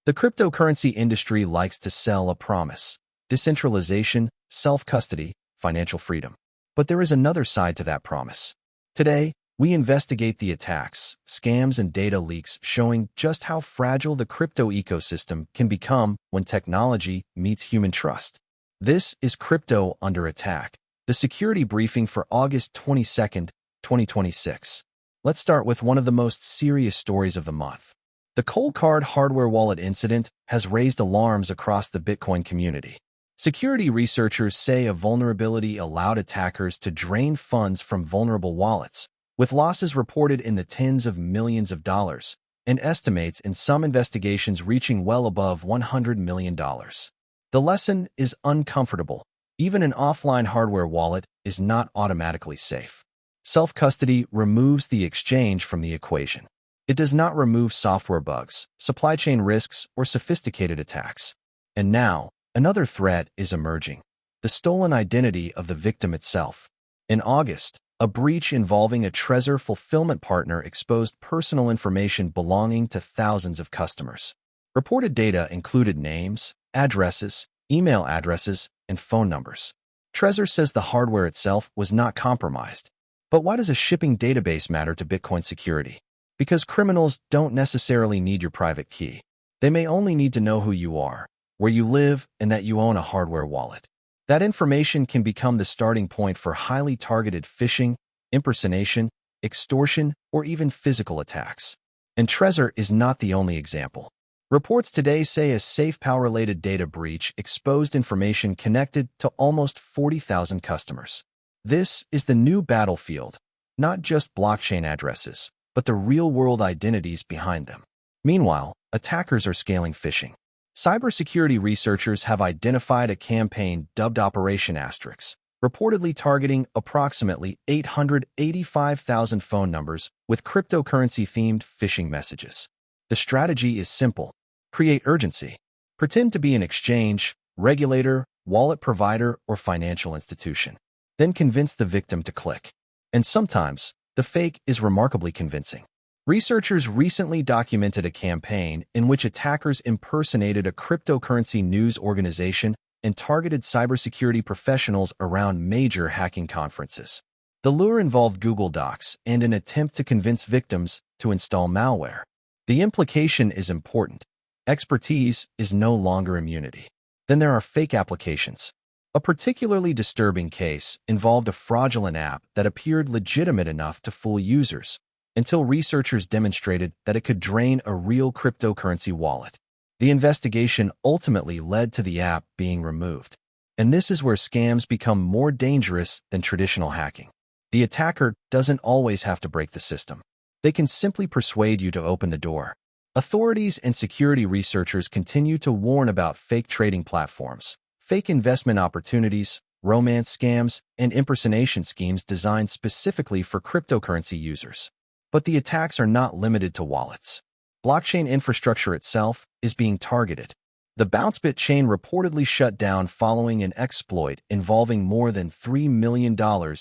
The cryptocurrency industry likes to sell a promise: decentralization, self-custody, financial freedom. But there is another side to that promise. Today, we investigate the attacks, scams, and data leaks showing just how fragile the crypto ecosystem can become when technology meets human trust. This is Crypto Under Attack, the security briefing for August 22nd, 2026. Let's start with one of the most serious stories of the month. The Cold Card hardware wallet incident has raised alarms across the Bitcoin community. Security researchers say a vulnerability allowed attackers to drain funds from vulnerable wallets, with losses reported in the tens of millions of dollars, and estimates in some investigations reaching well above $100 million. The lesson is uncomfortable. Even an offline hardware wallet is not automatically safe. Self-custody removes the exchange from the equation. It does not remove software bugs, supply chain risks, or sophisticated attacks. And now, another threat is emerging: the stolen identity of the victim itself. In August, a breach involving a Trezor fulfillment partner exposed personal information belonging to thousands of customers. Reported data included names, addresses, email addresses, and phone numbers. Trezor says the hardware itself was not compromised. But why does a shipping database matter to Bitcoin security? Because criminals don't necessarily need your private key. They may only need to know who you are, where you live, and that you own a hardware wallet. That information can become the starting point for highly targeted phishing, impersonation, extortion, or even physical attacks. And Trezor is not the only example. Reports today say a SafePower-related data breach exposed information connected to almost 40,000 customers. This is the new battlefield, not just blockchain addresses, but the real-world identities behind them. Meanwhile, attackers are scaling phishing. Cybersecurity researchers have identified a campaign dubbed Operation Asterix, reportedly targeting approximately 885,000 phone numbers with cryptocurrency-themed phishing messages. The strategy is simple: create urgency. Pretend to be an exchange, regulator, wallet provider, or financial institution. Then convince the victim to click. And sometimes, the fake is remarkably convincing. Researchers recently documented a campaign in which attackers impersonated a cryptocurrency news organization and targeted cybersecurity professionals around major hacking conferences. The lure involved Google Docs and an attempt to convince victims to install malware. The implication is important. Expertise is no longer immunity. Then there are fake applications. A particularly disturbing case involved a fraudulent app that appeared legitimate enough to fool users, until researchers demonstrated that it could drain a real cryptocurrency wallet. The investigation ultimately led to the app being removed. And this is where scams become more dangerous than traditional hacking. The attacker doesn't always have to break the system. They can simply persuade you to open the door. Authorities and security researchers continue to warn about fake trading platforms, fake investment opportunities, romance scams, and impersonation schemes designed specifically for cryptocurrency users. But the attacks are not limited to wallets. Blockchain infrastructure itself is being targeted. The BounceBit chain reportedly shut down following an exploit involving more than $3 million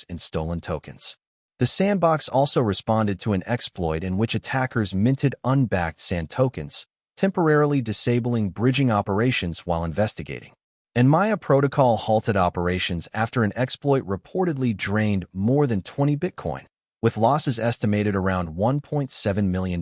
in stolen tokens. The Sandbox also responded to an exploit in which attackers minted unbacked sand tokens, temporarily disabling bridging operations while investigating. And Maya Protocol halted operations after an exploit reportedly drained more than 20 Bitcoin, with losses estimated around $1.7 million.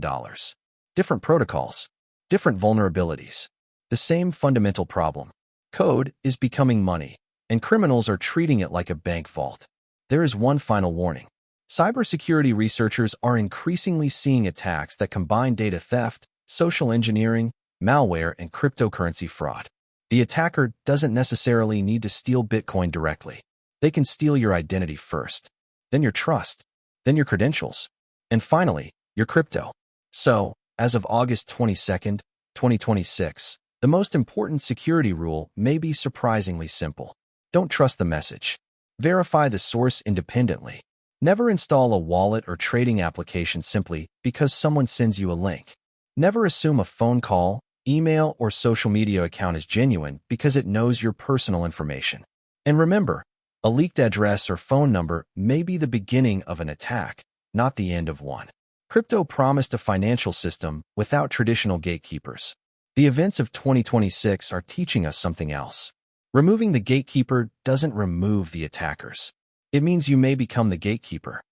Different protocols, different vulnerabilities. The same fundamental problem. Code is becoming money, and criminals are treating it like a bank vault. There is one final warning. Cybersecurity researchers are increasingly seeing attacks that combine data theft, social engineering, malware, and cryptocurrency fraud. The attacker doesn't necessarily need to steal Bitcoin directly. They can steal your identity first, then your trust, then your credentials, and finally, your crypto. So, as of August 22nd, 2026, the most important security rule may be surprisingly simple. Don't trust the message. Verify the source independently. Never install a wallet or trading application simply because someone sends you a link. Never assume a phone call, email, or social media account is genuine because it knows your personal information. And remember, a leaked address or phone number may be the beginning of an attack, not the end of one. Crypto promised a financial system without traditional gatekeepers. The events of 2026 are teaching us something else. Removing the gatekeeper doesn't remove the attackers. It means you may become the gatekeeper.